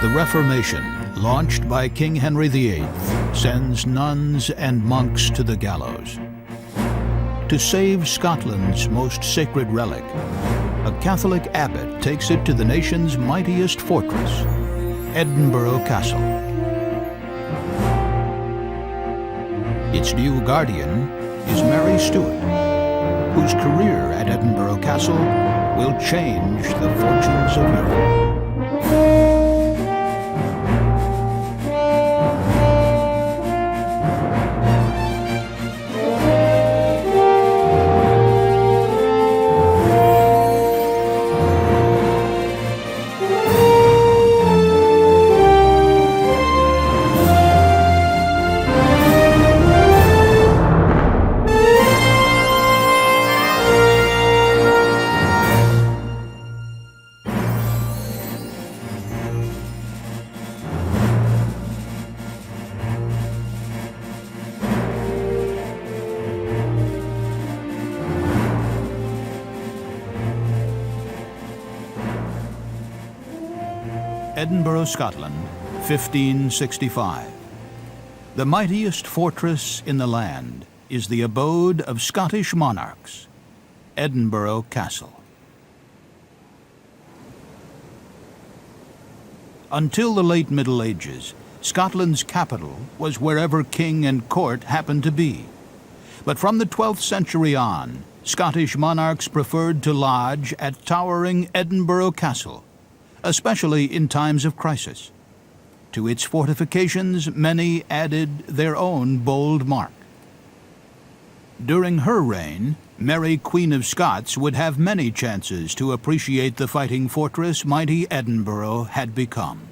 The Reformation, launched by King Henry VIII, sends nuns and monks to the gallows. To save Scotland's most sacred relic, a Catholic abbot takes it to the nation's mightiest fortress, Edinburgh Castle. Its new guardian is Mary Stuart, whose career at Edinburgh Castle will change the fortunes of Europe. Edinburgh, Scotland, 1565. The mightiest fortress in the land is the abode of Scottish monarchs, Edinburgh Castle. Until the late Middle Ages, Scotland's capital was wherever king and court happened to be. But from the 12th century on, Scottish monarchs preferred to lodge at towering Edinburgh Castle, especially in times of crisis. To its fortifications, many added their own bold mark. During her reign, Mary, Queen of Scots, would have many chances to appreciate the fighting fortress mighty Edinburgh had become.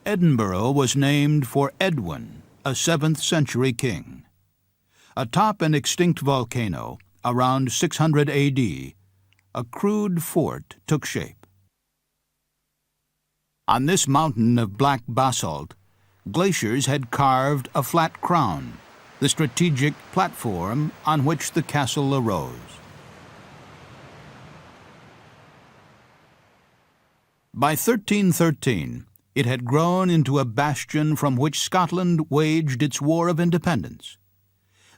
Edinburgh was named for Edwin, a 7th century king. Atop an extinct volcano, around 600 AD, a crude fort took shape. On this mountain of black basalt, glaciers had carved a flat crown, the strategic platform on which the castle arose. By 1313, it had grown into a bastion from which Scotland waged its war of independence.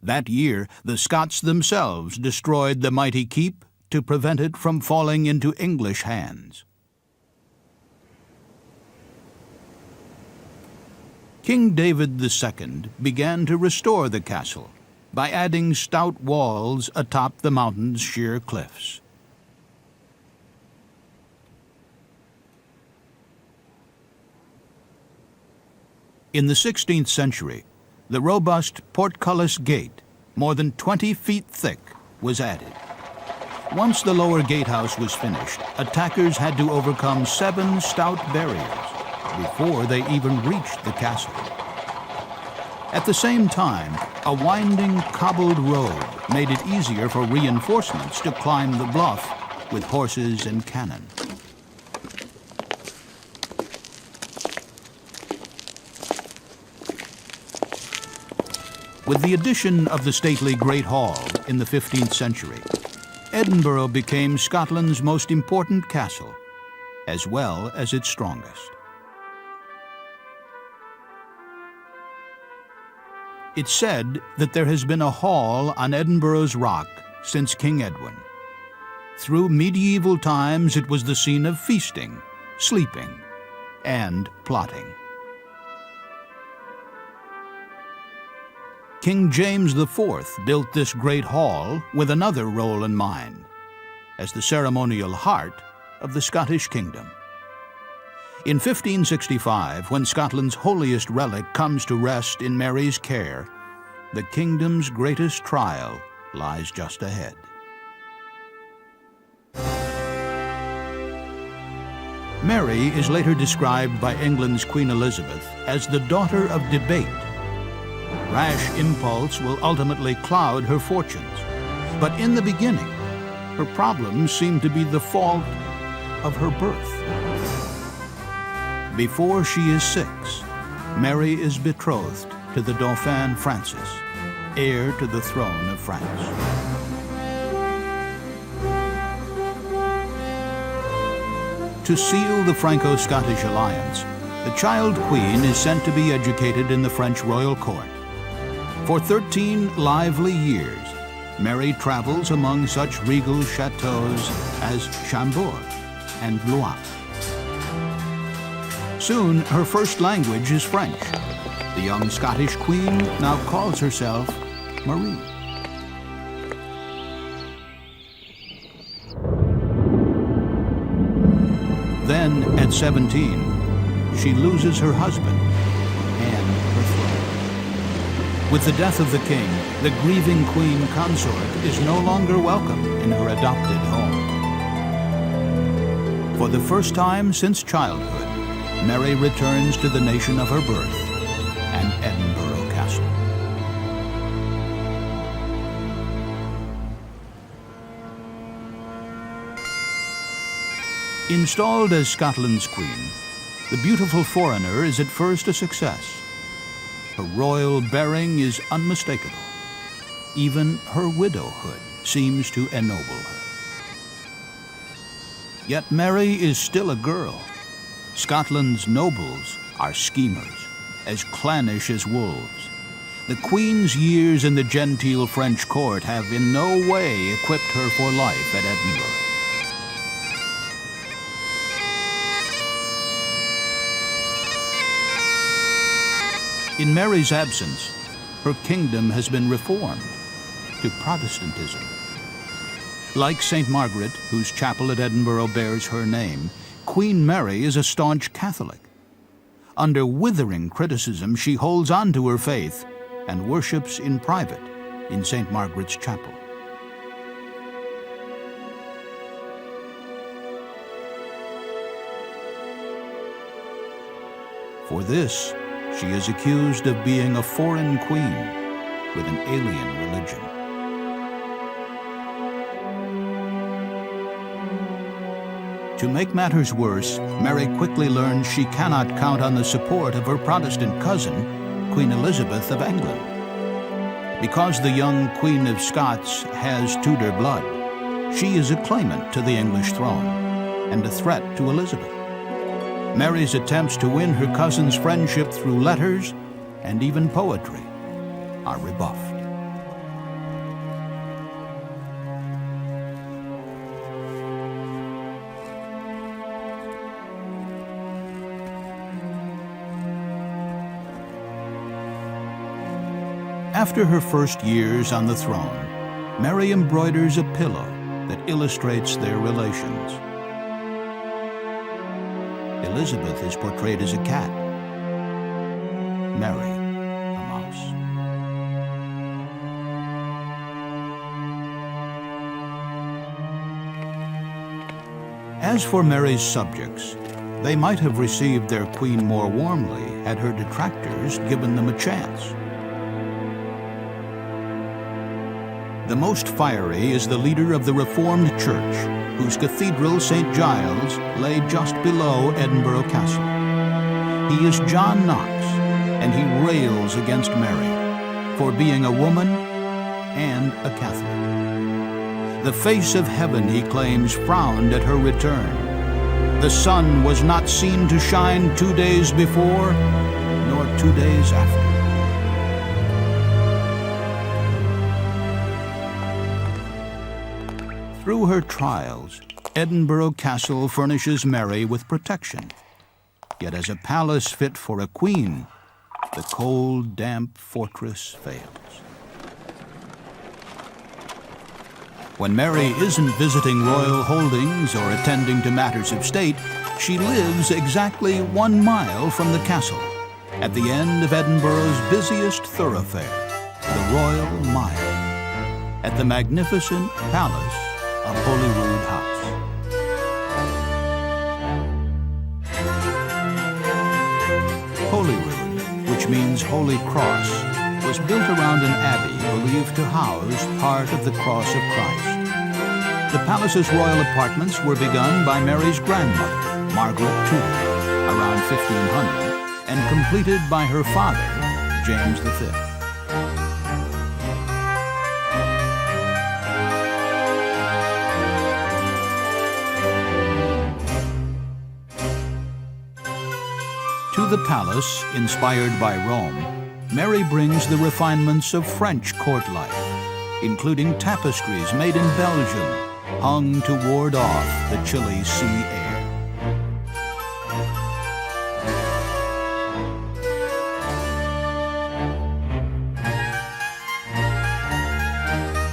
That year, the Scots themselves destroyed the mighty keep to prevent it from falling into English hands. King David II began to restore the castle by adding stout walls atop the mountain's sheer cliffs. In the 16th century, the robust portcullis gate, more than 20 feet thick, was added. Once the lower gatehouse was finished, attackers had to overcome 7 stout barriers before they even reached the castle. At the same time, a winding cobbled road made it easier for reinforcements to climb the bluff with horses and cannon. With the addition of the stately Great Hall in the 15th century, Edinburgh became Scotland's most important castle, as well as its strongest. It's said that there has been a hall on Edinburgh's rock since King Edwin. Through medieval times, it was the scene of feasting, sleeping, and plotting. King James IV built this great hall with another role in mind, as the ceremonial heart of the Scottish kingdom. In 1565, when Scotland's holiest relic comes to rest in Mary's care, the kingdom's greatest trial lies just ahead. Mary is later described by England's Queen Elizabeth as the daughter of debate. Rash impulse will ultimately cloud her fortunes, but in the beginning, her problems seem to be the fault of her birth. Before she is 6, Mary is betrothed to the Dauphin Francis, heir to the throne of France. To seal the Franco-Scottish alliance, the child queen is sent to be educated in the French royal court. For 13 lively years, Mary travels among such regal chateaux as Chambord and Blois. Soon, her first language is French. The young Scottish queen now calls herself Marie. Then, at 17, she loses her husband and her throne. With the death of the king, the grieving queen consort is no longer welcome in her adopted home. For the first time since childhood, Mary returns to the nation of her birth and Edinburgh Castle. Installed as Scotland's queen, the beautiful foreigner is at first a success. Her royal bearing is unmistakable. Even her widowhood seems to ennoble her. Yet Mary is still a girl. Scotland's nobles are schemers, as clannish as wolves. The Queen's years in the genteel French court have in no way equipped her for life at Edinburgh. In Mary's absence, her kingdom has been reformed to Protestantism. Like St. Margaret, whose chapel at Edinburgh bears her name, Queen Mary is a staunch Catholic. Under withering criticism, she holds on to her faith and worships in private in St. Margaret's chapel. For this, she is accused of being a foreign queen with an alien religion. To make matters worse, Mary quickly learns she cannot count on the support of her Protestant cousin, Queen Elizabeth of England. Because the young Queen of Scots has Tudor blood, she is a claimant to the English throne and a threat to Elizabeth. Mary's attempts to win her cousin's friendship through letters and even poetry are rebuffed. After her first years on the throne, Mary embroiders a pillow that illustrates their relations. Elizabeth is portrayed as a cat, Mary a mouse. As for Mary's subjects, they might have received their queen more warmly had her detractors given them a chance. The most fiery is the leader of the Reformed Church, whose cathedral, St. Giles, lay just below Edinburgh Castle. He is John Knox, and he rails against Mary for being a woman and a Catholic. The face of heaven, he claims, frowned at her return. The sun was not seen to shine 2 days before, nor 2 days after. Through her trials, Edinburgh Castle furnishes Mary with protection. Yet as a palace fit for a queen, the cold, damp fortress fails. When Mary isn't visiting royal holdings or attending to matters of state, she lives exactly 1 mile from the castle, at the end of Edinburgh's busiest thoroughfare, the Royal Mile, at the magnificent palace of Holyrood House. Holyrood, which means Holy Cross, was built around an abbey believed to house part of the cross of Christ. The palace's royal apartments were begun by Mary's grandmother, Margaret Tudor, around 1500, and completed by her father, James V. To the palace, inspired by Rome, Mary brings the refinements of French court life, including tapestries made in Belgium, hung to ward off the chilly sea air.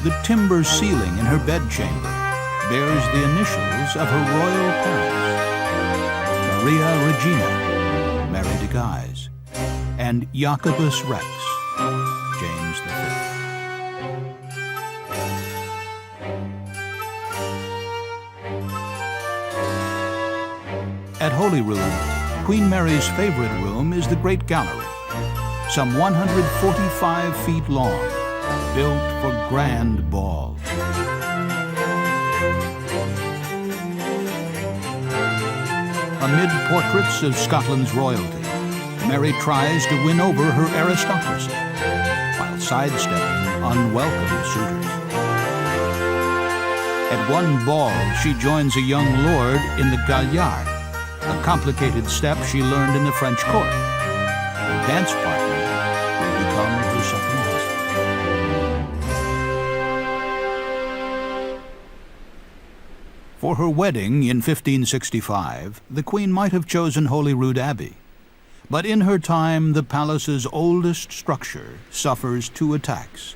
The timber ceiling in her bedchamber bears the initials of her royal parents: Maria Regina, Mary de Guise, and Jacobus Rex, James V. At Holyrood, Queen Mary's favorite room is the Great Gallery, some 145 feet long, built for grand balls. Amid portraits of Scotland's royalty, Mary tries to win over her aristocracy, while sidestepping unwelcome suitors. At one ball, she joins a young lord in the galliard, a complicated step she learned in the French court. Her dance partner will become her second husband. For her wedding in 1565, the Queen might have chosen Holyrood Abbey. But in her time, the palace's oldest structure suffers 2 attacks,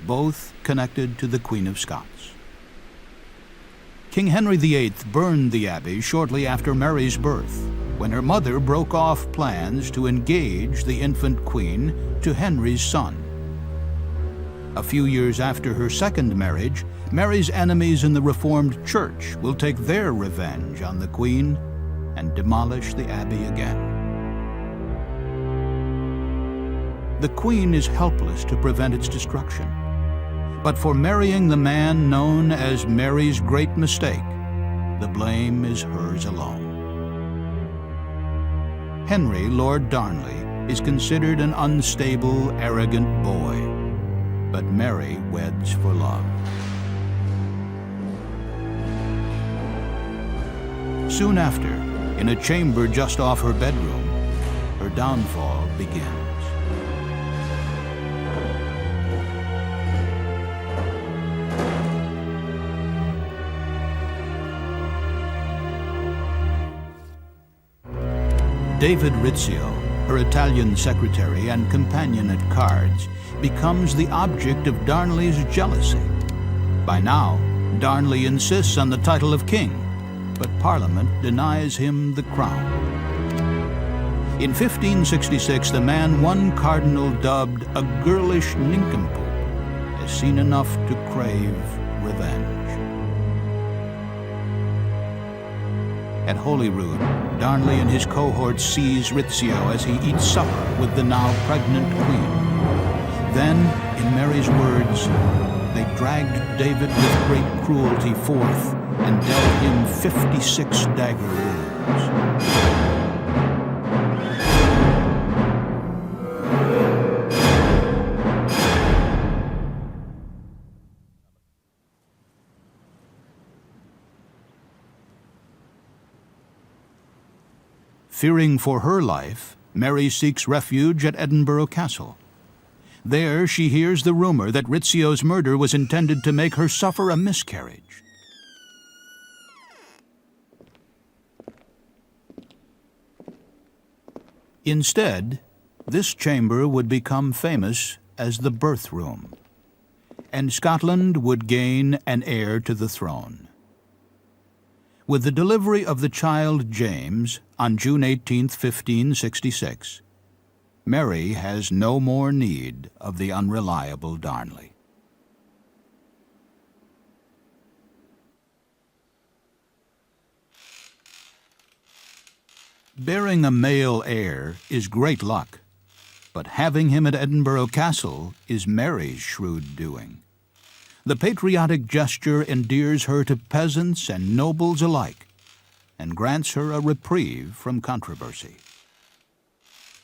both connected to the Queen of Scots. King Henry VIII burned the abbey shortly after Mary's birth, when her mother broke off plans to engage the infant queen to Henry's son. A few years after her second marriage, Mary's enemies in the Reformed Church will take their revenge on the Queen and demolish the abbey again. The Queen is helpless to prevent its destruction. But for marrying the man known as Mary's great mistake, the blame is hers alone. Henry, Lord Darnley, is considered an unstable, arrogant boy, but Mary weds for love. Soon after, in a chamber just off her bedroom, her downfall begins. David Rizzio, her Italian secretary and companion at cards, becomes the object of Darnley's jealousy. By now, Darnley insists on the title of king, but Parliament denies him the crown. In 1566, the man one cardinal dubbed a girlish nincompoop has seen enough to crave revenge. At Holyrood, Darnley and his cohorts seize Rizzio as he eats supper with the now pregnant queen. Then, in Mary's words, they dragged David with great cruelty forth and dealt him 56 dagger wounds. Fearing for her life, Mary seeks refuge at Edinburgh Castle. There she hears the rumor that Rizzio's murder was intended to make her suffer a miscarriage. Instead, this chamber would become famous as the birth room, and Scotland would gain an heir to the throne. With the delivery of the child James on June 18, 1566, Mary has no more need of the unreliable Darnley. Bearing a male heir is great luck, but having him at Edinburgh Castle is Mary's shrewd doing. The patriotic gesture endears her to peasants and nobles alike and grants her a reprieve from controversy.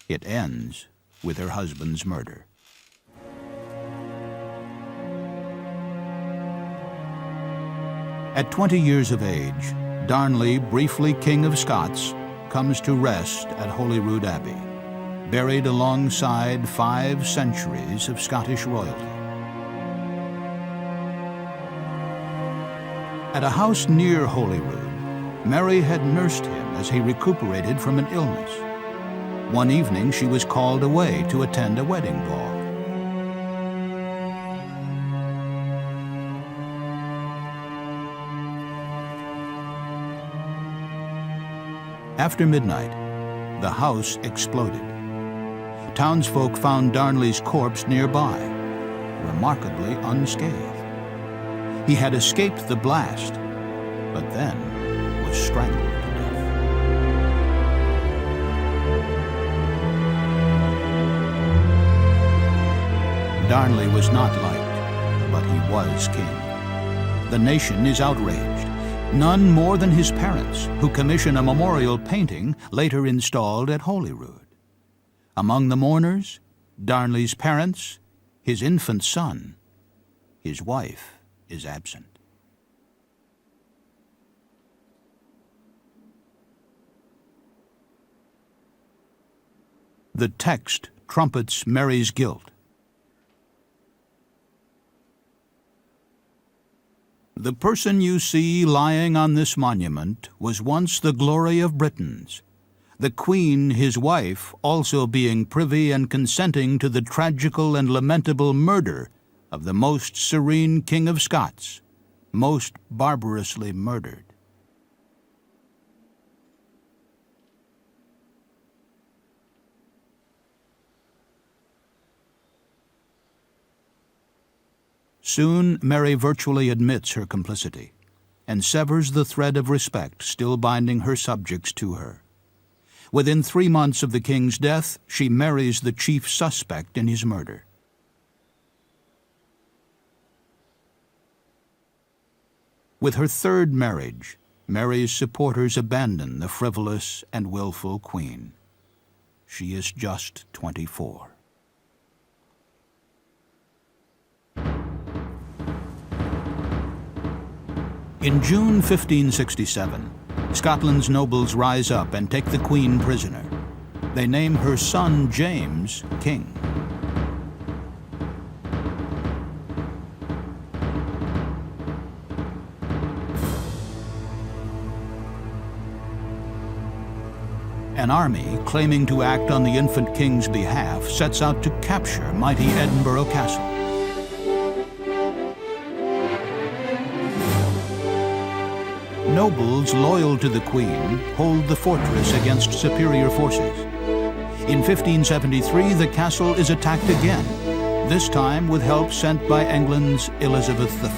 It ends with her husband's murder. At 20 years of age, Darnley, briefly King of Scots, comes to rest at Holyrood Abbey, buried alongside 5 centuries of Scottish royalty. At a house near Holyrood, Mary had nursed him as he recuperated from an illness. One evening she was called away to attend a wedding ball. After midnight, the house exploded. Townsfolk found Darnley's corpse nearby, remarkably unscathed. He had escaped the blast, but then was strangled to death. Darnley was not liked, but he was king. The nation is outraged. None more than his parents, who commission a memorial painting later installed at Holyrood. Among the mourners, Darnley's parents, his infant son. His wife is absent. The text trumpets Mary's guilt. The person you see lying on this monument was once the glory of Britons, the Queen, his wife, also being privy and consenting to the tragical and lamentable murder of the most serene King of Scots, most barbarously murdered. Soon Mary virtually admits her complicity and severs the thread of respect still binding her subjects to her. Within 3 months of the king's death, she marries the chief suspect in his murder. With her third marriage, Mary's supporters abandon the frivolous and willful queen. She is just 24. In June 1567, Scotland's nobles rise up and take the Queen prisoner. They name her son James king. An army claiming to act on the infant king's behalf sets out to capture mighty Edinburgh Castle. Nobles loyal to the Queen hold the fortress against superior forces. In 1573, the castle is attacked again, this time with help sent by England's Elizabeth I.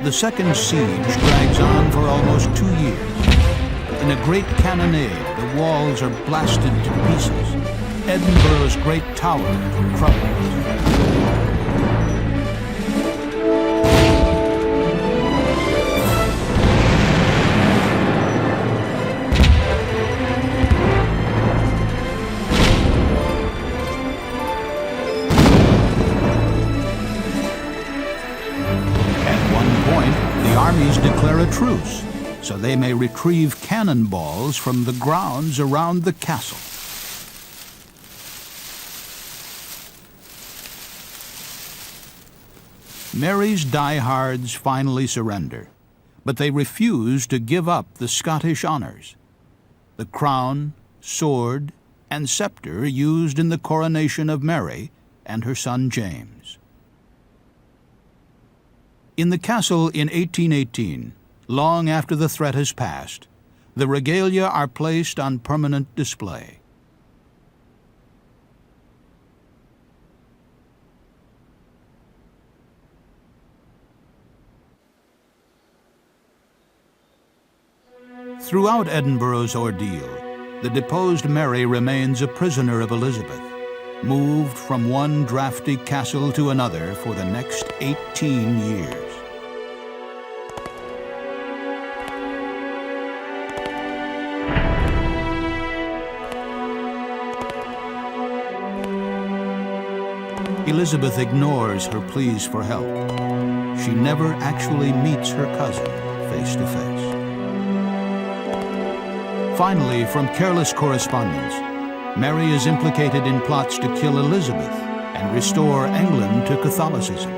The second siege drags on for almost 2 years. In a great cannonade, the walls are blasted to pieces. Edinburgh's great tower crumbles. Armies declare a truce, so they may retrieve cannonballs from the grounds around the castle. Mary's diehards finally surrender, but they refuse to give up the Scottish honors. The crown, sword, and scepter used in the coronation of Mary and her son James. In the castle in 1818, long after the threat has passed, the regalia are placed on permanent display. Throughout Edinburgh's ordeal, the deposed Mary remains a prisoner of Elizabeth, moved from one drafty castle to another for the next 18 years. Elizabeth ignores her pleas for help. She never actually meets her cousin face to face. Finally, from careless correspondence, Mary is implicated in plots to kill Elizabeth and restore England to Catholicism.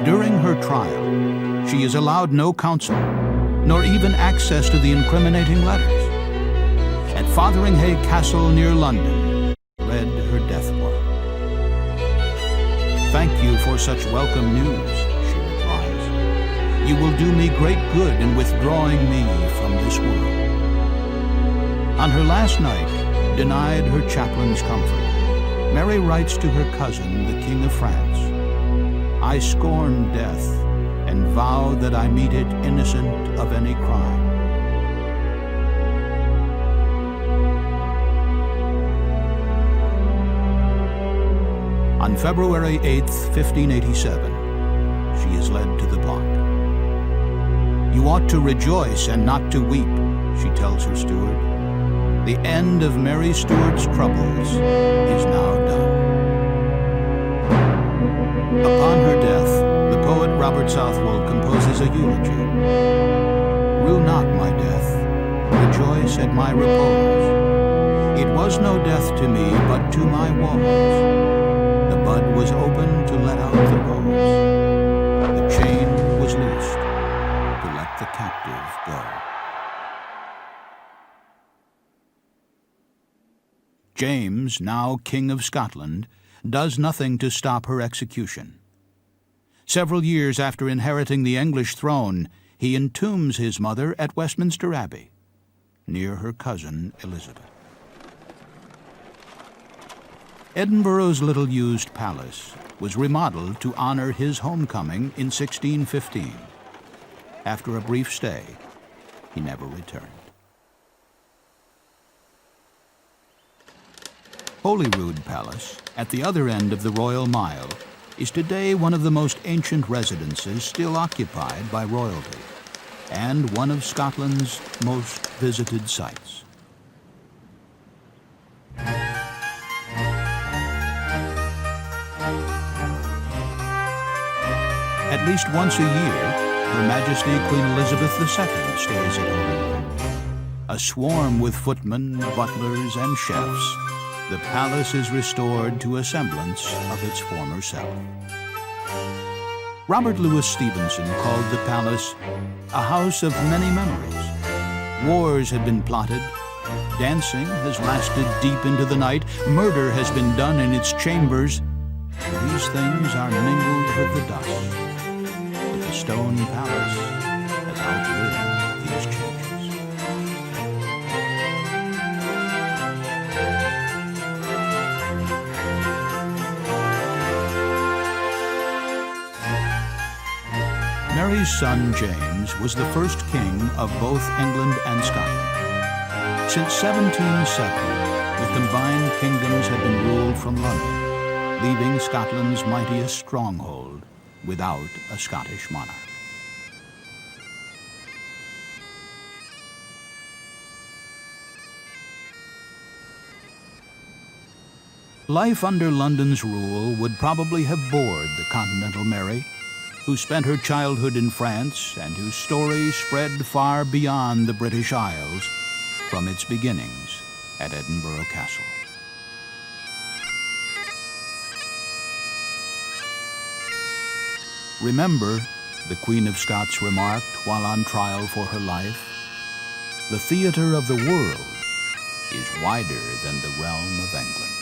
During her trial, she is allowed no counsel, nor even access to the incriminating letters. At Fotheringhay Castle near London, read her death warrant. "Thank you for such welcome news," she replies. "You will do me great good in withdrawing me from this world." On her last night, denied her chaplain's comfort, Mary writes to her cousin, the King of France, "I scorn death and vow that I meet it innocent of any crime." On February 8, 1587, she is led to the block. "You ought to rejoice and not to weep," she tells her steward. "The end of Mary Stuart's troubles is now done." Upon her death, the poet Robert Southwell composes a eulogy. "Rue not my death, rejoice at my repose. It was no death to me, but to my woes. The bud was open to let out the rose. The chain was loosed to let the captive go." James, now King of Scotland, does nothing to stop her execution. Several years after inheriting the English throne, he entombs his mother at Westminster Abbey, near her cousin Elizabeth. Edinburgh's little-used palace was remodeled to honor his homecoming in 1615. After a brief stay, he never returned. Holyrood Palace, at the other end of the Royal Mile, is today one of the most ancient residences still occupied by royalty, and one of Scotland's most visited sites. At least once a year, Her Majesty Queen Elizabeth II stays at Holyrood. A swarm with footmen, butlers, and chefs, the palace is restored to a semblance of its former self. Robert Louis Stevenson called the palace a house of many memories. Wars had been plotted, dancing has lasted deep into the night, murder has been done in its chambers. These things are mingled with the dust. But the stone palace has outlived these changes. Mary's son James was the first king of both England and Scotland. Since 1707, the combined kingdoms had been ruled from London, leaving Scotland's mightiest stronghold without a Scottish monarch. Life under London's rule would probably have bored the Continental Mary, who spent her childhood in France and whose story spread far beyond the British Isles from its beginnings at Edinburgh Castle. Remember, the Queen of Scots remarked while on trial for her life, the theater of the world is wider than the realm of England.